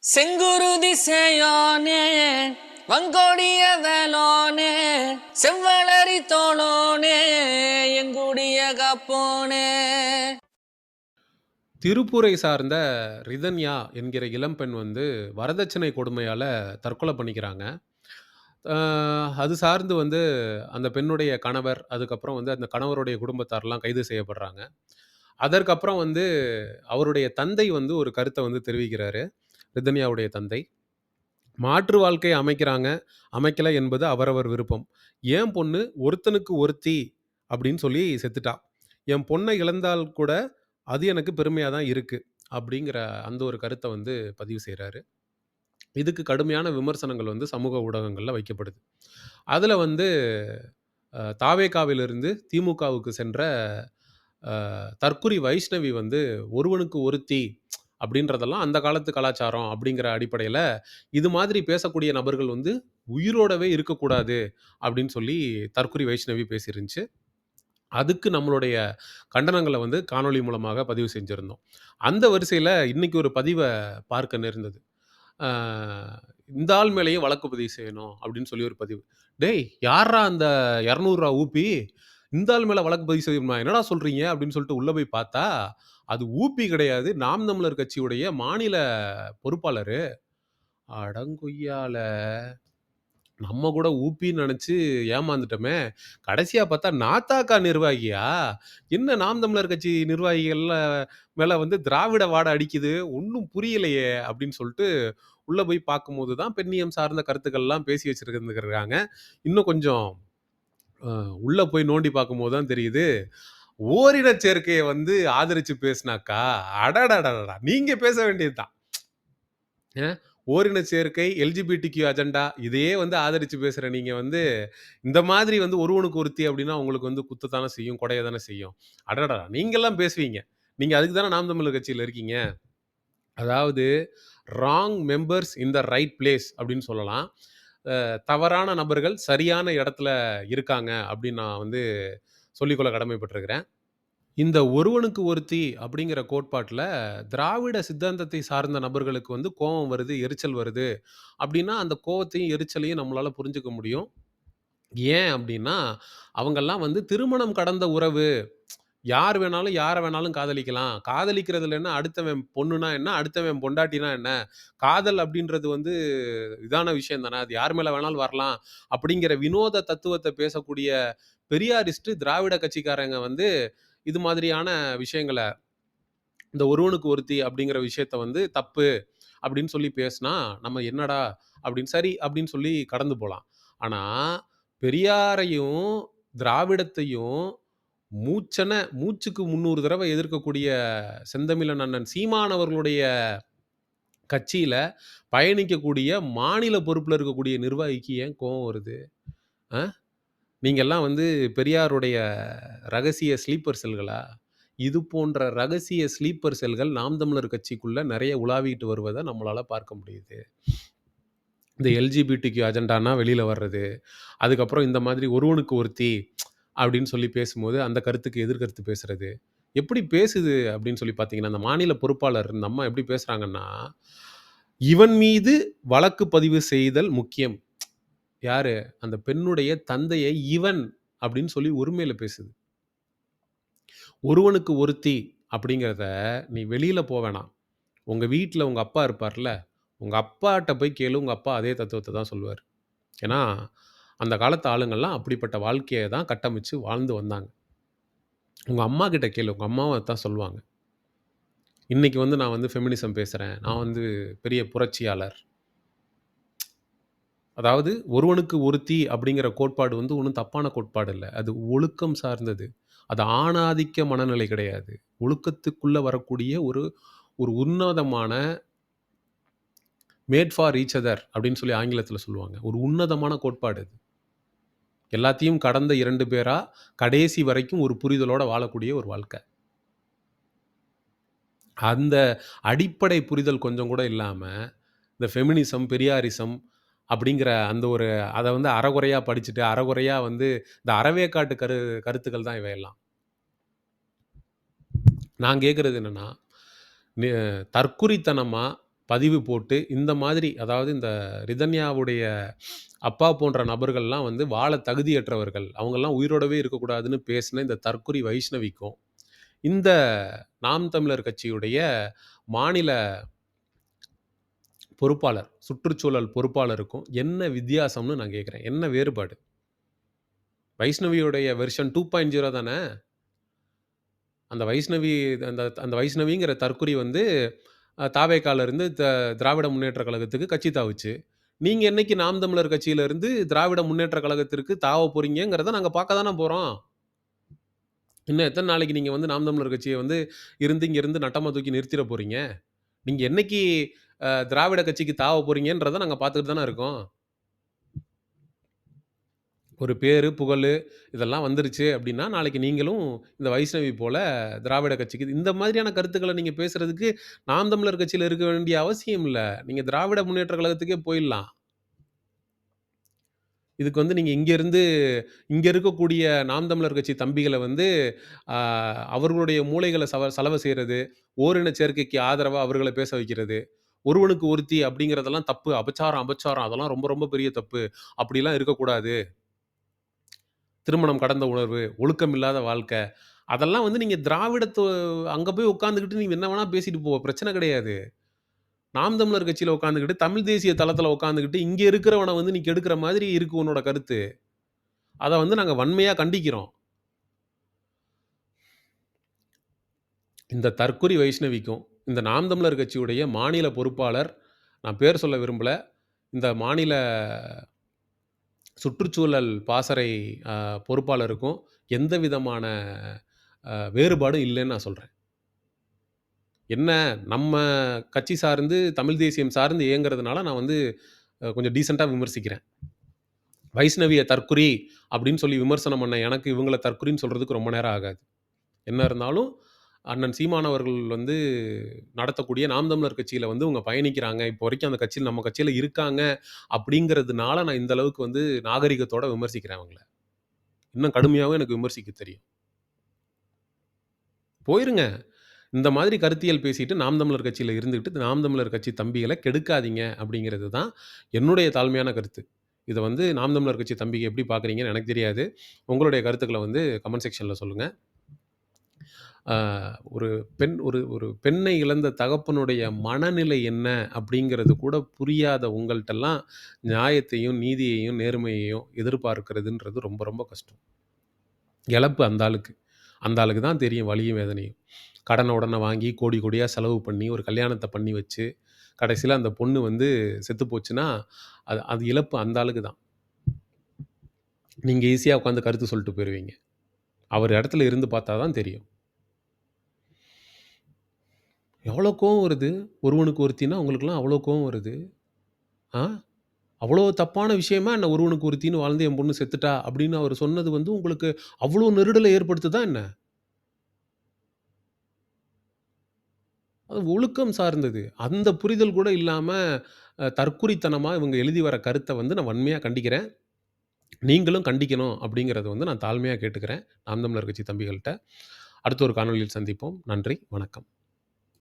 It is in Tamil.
செங்குருதி சேயோனே வங்கோடிய வேலோனே செவ்வளரி தோளோனே எங்குடிய காப்போனே. திருப்பூரை சார்ந்த ரிதன்யா என்கிற இளம்பெண் வந்து வரதட்சணை கொடுமையால தற்கொலை பண்ணிக்கிறாங்க. அது சார்ந்து வந்து அந்த பெண்ணுடைய கணவர், அதுக்கப்புறம் வந்து அந்த கணவருடைய குடும்பத்தார்லாம் கைது செய்யப்படுறாங்க. அதற்கப்புறம் வந்து அவருடைய தந்தை வந்து ஒரு கருத்த வந்து தெரிவிக்கிறாரு. ரிதன்யாவுடைய தந்தை. மாற்று வாழ்க்கை அமைக்கிறாங்க, அமைக்கல என்பது அவரவர் விருப்பம். என் பொண்ணு ஒருத்தனுக்கு ஒருத்தி அப்படின்னு சொல்லி செத்துட்டா. என் பொண்ண இழந்தால் கூட அது எனக்கு பெருமையா தான் இருக்கு. அப்படிங்கிற அந்த ஒரு கருத்த வந்து பதிவு செய்றாரு. இதுக்கு கடுமையான விமர்சனங்கள் வந்து சமூக ஊடகங்கள்ல வைக்கப்படுது. அதுல வந்து தாவேகாவிலிருந்து திமுகவுக்கு சென்ற தற்குறி வைஷ்ணவி வந்து ஒருவனுக்கு ஒருத்தி அப்படின்றதெல்லாம் அந்த காலத்து கலாச்சாரம் அப்படிங்கிற அடிப்படையில, இது மாதிரி பேசக்கூடிய நபர்கள் வந்து உயிரோடவே இருக்கக்கூடாது அப்படின்னு சொல்லி தற்குறி வைஷ்ணவி பேசியிருந்துச்சு. அதுக்கு நம்மளுடைய கண்டனங்கள வந்து காணொளி மூலமாக பதிவு செஞ்சிருந்தோம். அந்த வரிசையில இன்னைக்கு ஒரு பதிவ பார்க்க நேர்ந்தது. ஆ "இந்த ஆள் மேலயும் வழக்கு பதிவு செய்யணும்" அப்படின்னு சொல்லி ஒரு பதிவு. "டேய் யார்றா அந்த ரூ. 200 ஊபி? இந்த ஆள் மேல வழக்கு பதிவு செய்யணுமா? என்னடா சொல்றீங்க?" அப்படின்னு சொல்லிட்டு உள்ள போய் பார்த்தா, அது ஊபி கிடையாது. நாம் தமிழர் கட்சியுடைய மாநில பொறுப்பாளரு. அடங்கொய்யால! நம்ம கூட ஊப்பின்னு நெனச்சு ஏமாந்துட்டோமே! கடைசியா பார்த்தா நாத்தாக்கா நிர்வாகியா? என்ன நாம் தமிழர் கட்சி நிர்வாகிகள்ல மேல வந்து திராவிட வாட அடிக்குது. ஒண்ணும் புரியலையே! அப்படின்னு சொல்ட்டு உள்ள போய் பார்க்கும்போது தான் பெண்ணியம் சார்ந்த கருத்துக்கள்லாம் பேசி வச்சிருந்துருக்காங்க. இன்னும் கொஞ்சம் அ உள்ள போய் நோண்டி பார்க்கும்போது தான் தெரியுது. ஓரின சேர்க்கைய வந்து ஆதரிச்சு பேசினாக்கா, அடடடடா! நீங்க பேச வேண்டியது தான். அ ஓரின சேர்க்கை, எல்ஜிபிடிக்யூ அஜெண்டா இதையே வந்து ஆதரிச்சு பேசுற நீங்க வந்து, இந்த மாதிரி வந்து ஒருவனுக்கு ஒருத்தி அப்டின்னா உங்களுக்கு வந்து குத்தத்தானே செய்யும், கொடைய தானே செய்யும். அடடா! நீங்கலாம் பேசுவீங்க. நீங்க அதுக்கு தானே நாம் தமிழர் கட்சியில இருக்கீங்க. அதாவது wrong members in the right place அப்டின்னு சொல்லலாம். தவறான நபர்கள் சரியான இடத்துல இருக்காங்க அப்டின்னு நான் வந்து சொல்லிக்கொள்ள கடமைப்பட்டுருக்கிறேன். இந்த ஒருவனுக்கு ஒருத்தி அப்படிங்கிற கோட்பாட்டுல, திராவிட சித்தாந்தத்தை சார்ந்த நபர்களுக்கு வந்து கோவம் வருது, எரிச்சல் வருது அப்படின்னா, அந்த கோவத்தையும், எரிச்சலையும் நம்மளால புரிஞ்சுக்க முடியும். ஏன் அப்படின்னா, அவங்கலாம் வந்து திருமணம் கடந்த உறவு. யார் வேணாலும், யார வேணாலும் காதலிக்கலாம். காதலிக்கிறதுல என்ன, அடுத்தவன் பொண்ணுனா என்ன, அடுத்தவன் பொண்டாட்டினா என்ன? காதல் அப்படின்றது வந்து இதான விஷயம் தானே. அது யார் மேல வேணாலும் வரலாம். அப்படிங்கிற வினோத தத்துவத்த பேசக்கூடிய பெரியாரிஸ்ட் திராவிட கட்சிக்காரங்க வந்து, இது மாதிரியான விஷயங்கள இந்த ஒருவனுக்கு ஒருத்தி அப்படிங்கிற விஷயத்த வந்து தப்பு அப்படின்னு சொல்லி பேசினா, நம்ம என்னடா அப்படின்னு சரி அப்படின்னு சொல்லி கடந்து போலாம். ஆனா, பெரியாரையும், திராவிடத்தையும் மூச்சுக்கு 300 தடவ எதிர்க்கக்கூடிய செந்தமிழன் அண்ணன் சீமான் அவர்களுடைய கட்சியில பயணிக்கக்கூடிய மாநில பொறுப்புல இருக்கக்கூடிய நிர்வாகிக்கு ஏன் கோவம் வருது? அ நீங்கலாம் வந்து பெரியாருடைய ரகசிய ஸ்லீப்பர் செல்களா? இது போன்ற ரகசிய ஸ்லீப்பர் செல்கள் நாம் தமிழர் கட்சிக்குள்ள நெறைய உலாவிட்டு வருவத நம்மளால பார்க்க முடியுது. இந்த எல்ஜிபிடிக்யூ அஜெண்டான்னா வெளில வர்றது. அதுக்கப்புறம் இந்த மாதிரி ஒருவனுக்கு ஒருத்தி அப்படின்னு சொல்லி பேசும்போது, அந்த கருத்துக்கு எதிர் கருத்து பேசுறது. எப்படி பேசுது அப்படின்னு சொல்லி பார்த்தீங்கன்னா, அந்த மாநில பொறுப்பாளர் இந்த அம்மா எப்படி பேசுறாங்கன்னா, "இவன் மீது வழக்கு பதிவு செய்தல் முக்கியம்." யாரு? அந்த பெண்ணுடைய தந்தையை இவன் அப்படின்னு சொல்லி ஒருமையில பேசுது. ஒருவனுக்கு ஒருத்தி அப்படிங்கிறத நீ வெளியில போ வேணாம். உங்க வீட்ல உங்க அப்பா இருப்பார்ல, உங்க அப்பாட்ட போய் கேளு. உங்க அப்பா அதே தத்துவத்த தான் சொல்லுவாரு. ஏன்னா, அந்த காலத்து ஆளுங்கலாம் அப்படிப்பட்ட வாழ்க்கைய தான் கட்டமைச்சு வாழ்ந்து வந்தாங்க. உங்க அம்மாகிட்ட கேளு. உங்க அம்மாவும் அதான் சொல்லுவாங்க. இன்னைக்கு வந்து நான் வந்து ஃபெமினிசம் பேசுறேன். நான் வந்து பெரிய புரட்சியாளர். அதாவது ஒருவனுக்கு ஒருத்தி அப்படிங்கிற கோட்பாடு வந்து ஒண்ணும் தப்பான கோட்பாடு இல்ல. அது ஒழுக்கம் சார்ந்தது. அது ஆணாதிக்க மனநிலை கிடையாது. ஒழுக்கத்துக்குள்ள வரக்கூடிய ஒரு ஒரு உன்னதமான மேட் ஃபார் ஈச் அதர் அப்படின்னு சொல்லி ஆங்கிலத்தில சொல்லுவாங்க. ஒரு உன்னதமான கோட்பாடு அது. எல்லாத்தையும் கடந்த 2 பேரா கடைசி வரைக்கும் ஒரு புரிதலோட வாழக்கூடிய ஒரு வாழ்க்கை. அந்த அடிப்படை புரிதல் கொஞ்சம் கூட இல்லாம, இந்த ஃபெமினிசம், பெரியாரிசம் அப்படிங்கிற அந்த ஒரு அத வந்து அரைகுறையா படிச்சுட்டு, அரைகுறையா வந்து இந்த அறவேக்காட்டு கருத்துக்கள் தான் இவையெல்லாம். நான் கேட்கிறது என்னன்னா, நி தற்குறித்தனமா பதிவு போட்டு இந்த மாதிரி அதாவது இந்த ரிதன்யாவுடைய அப்பா போன்ற நபர்கள்லாம் வந்து வாழ தகுதியற்றவர்கள், அவங்கலாம் உயிரோடவே இருக்கக்கூடாதுன்னு பேசின இந்த தற்குறி வைஷ்ணவிக்கும், இந்த நாம் தமிழர் கட்சியுடைய மாநில பொறுப்பாளர், சுற்றுச்சூழல் பொறுப்பாளருக்கும் என்ன வித்தியாசம்னு நான் கேட்கிறேன். என்ன வேறுபாடு? வைஷ்ணவியுடைய வெர்ஷன் 2.0 தானே? அந்த வைஷ்ணவி அந்த அந்த வைஷ்ணவிங்கிற தற்குறி வந்து தாவேகால இருந்து திராவிட முன்னேற்ற கழகத்துக்கு கட்சி தாவுச்சு. நீங்க என்னைக்கு நாம் தமிழர் கட்சியில இருந்து திராவிட முன்னேற்ற கழகத்திற்கு தாவ போறீங்கங்கிறத நாங்க பார்க்க தானே போறோம். இன்னும் எத்தன நாளைக்கு நீங்க வந்து நாம் தமிழர் கட்சிய வந்து இங்க இருந்து நட்டமா தூக்கி நிறுத்திற போறீங்க? நீங்க என்னைக்கு திராவிட கட்சிக்கு தாவ போறீங்கன்றத நாங்க பார்த்துட்டு தானே இருக்கோம். ஒரு பேரு, புகழு இதெல்லாம் வந்துருச்சு அப்படின்னா, நாளைக்கு நீங்களும் இந்த வைஷ்ணவி போல திராவிட கட்சிக்கு இந்த மாதிரியான கருத்துக்கள நீங்க பேசுறதுக்கு நாம் தமிழர் கட்சியில இருக்க வேண்டிய அவசியம் இல்ல. நீங்க திராவிட முன்னேற்ற கழகத்துக்கே போயிடலாம். இதுக்கு வந்து நீங்க இங்க இருக்கக்கூடிய நாம் தமிழர் கட்சி தம்பிகள வந்து அ அவர்களுடைய மூளைகள சலவ செய்றது, ஓரின சேர்க்கைக்கு ஆதரவா அவர்கள பேச வைக்கிறது, ஒருவனுக்கு ஒருத்தி அப்படிங்கிறதெல்லாம் தப்பு. அபச்சாரம், அபச்சாரம் அதெல்லாம் ரொம்ப ரொம்ப பெரிய தப்பு. அப்படிலாம் இருக்கக்கூடாது. திருமணம் கடந்த உணர்வு, ஒழுக்கம் இல்லாத வாழ்க்கை. அதெல்லாம் வந்து நீங்க அங்க போய் உட்கார்ந்துகிட்டு நீ என்ன வேணா பேசிட்டு போ. பிரச்சனை கிடையாது. நாம் தமிழர் கட்சியில உட்கார்ந்துகிட்டு, தமிழ் தேசிய தளத்தில உட்கார்ந்துகிட்டு, இங்க இருக்கிறவன வந்து நீ கெடுக்கிற மாதிரி இருக்கு உன்னோட கருத்து. அத வந்து நாங்க வன்மையா கண்டிக்கிறோம். இந்த தற்குறி வைஷ்ணவிக்கும், இந்த நாம் தமிழர் கட்சியுடைய மாநில பொறுப்பாளர், நான் பேர் சொல்ல விரும்பல. இந்த மாநில சுற்றுச்சூழல் பாசறை பொறுப்பாளருக்கும் எந்த விதமான வேறுபாடும் இல்லன்னு நான் சொல்றேன். என்ன நம்ம கட்சி சார்ந்து, தமிழ் தேசியம் சார்ந்து இயங்குறதுனால நான் வந்து கொஞ்சம் டீசென்ட்டா விமர்சிக்கிறேன். வைஷ்ணவிய தற்குறி அப்படின்னு சொல்லி விமர்சனம் பண்ண எனக்கு, இவங்கள தற்குறின்னு சொல்றதுக்கு ரொம்ப நேரம் ஆகாது. என்ன இருந்தாலும், அண்ணன் சீமான் அவர்கள் வந்து நடத்தக்கூடிய நாம் தமிழர் கட்சியில வந்து இவங்க பயணிக்கிறாங்க. இப்போ வரைக்கும் அந்த கட்சியில நம்ம கட்சியில இருக்காங்க அப்படிங்கிறதுனால நான் இந்த அளவுக்கு வந்து நாகரிகத்தோட விமர்சிக்கிறேன் அவங்கள. இன்னும் கடுமையாவும் எனக்கு விமர்சிக்க தெரியும். போயிருங்க. இந்த மாதிரி கருத்தியல் பேசிட்டு நாம் தமிழர் கட்சியில இருந்துகிட்டு, நாம் தமிழர் கட்சி தம்பிகள கெடுக்காதீங்க அப்படிங்கிறது தான் என்னுடைய தாழ்மையான கருத்து. இத வந்து நாம் தமிழர் கட்சி தம்பிக எப்படி பார்க்குறீங்கன்னு எனக்கு தெரியாது. உங்களுடைய கருத்துக்கள வந்து கமெண்ட் செக்ஷன்ல சொல்லுங்க. ஆ ஒரு ஒரு பெண்ணை இழந்த தகப்பனுடைய மனநிலை என்ன அப்படிங்கிறது கூட புரியாத உங்கள்ட்டலாம் நியாயத்தையும், நீதியையும், நேர்மையையும் எதிர்பார்க்கிறதுன்றது ரொம்ப ரொம்ப கஷ்டம். இழப்பு அந்த ஆளுக்கு. அந்த ஆளுக்கு தான் தெரியும் வலியும், வேதனையும். கடன உடன வாங்கி கோடி கோடியா செலவு பண்ணி, ஒரு கல்யாணத்த பண்ணி வச்சு, கடைசியில அந்த பொண்ணு வந்து செத்து போச்சுன்னா, அது அது இழப்பு அந்த ஆளுக்கு தான். நீங்க ஈஸியா உட்காந்து கருத்து சொல்லிட்டு போயிருவீங்க. அவர் இடத்துல இருந்து பார்த்தா தான் தெரியும். எவ்வளோ கோவம் வருது? ஒருவனுக்கு ஒருத்தின்னா உங்களுக்கெல்லாம் அவ்வளோ கோவம் வருது. ஆ? அவ்வளோ தப்பான விஷயமா என்ன ஒருவனுக்கு ஒருத்தின்னு வாழ்ந்து என் பொண்ணு செத்துட்டா அப்படின்னு அவர் சொன்னது வந்து உங்களுக்கு அவ்வளோ நெருடல ஏற்படுத்துதா என்ன? அது ஒழுக்கம் சார்ந்தது. அந்த புரிதல் கூட இல்லாம, தற்குறித்தனமா இவங்க எழுதி வர கருத்த வந்து நான் வன்மையா கண்டிக்கிறேன். நீங்களும் கண்டிக்கணும் அப்படிங்கிறத வந்து நான் தாழ்மையா கேட்டுக்கிறேன். நாம் தமிழர் கட்சி தம்பிகள்ட்ட. அடுத்த ஒரு காணொளியில் சந்திப்போம். நன்றி, வணக்கம்.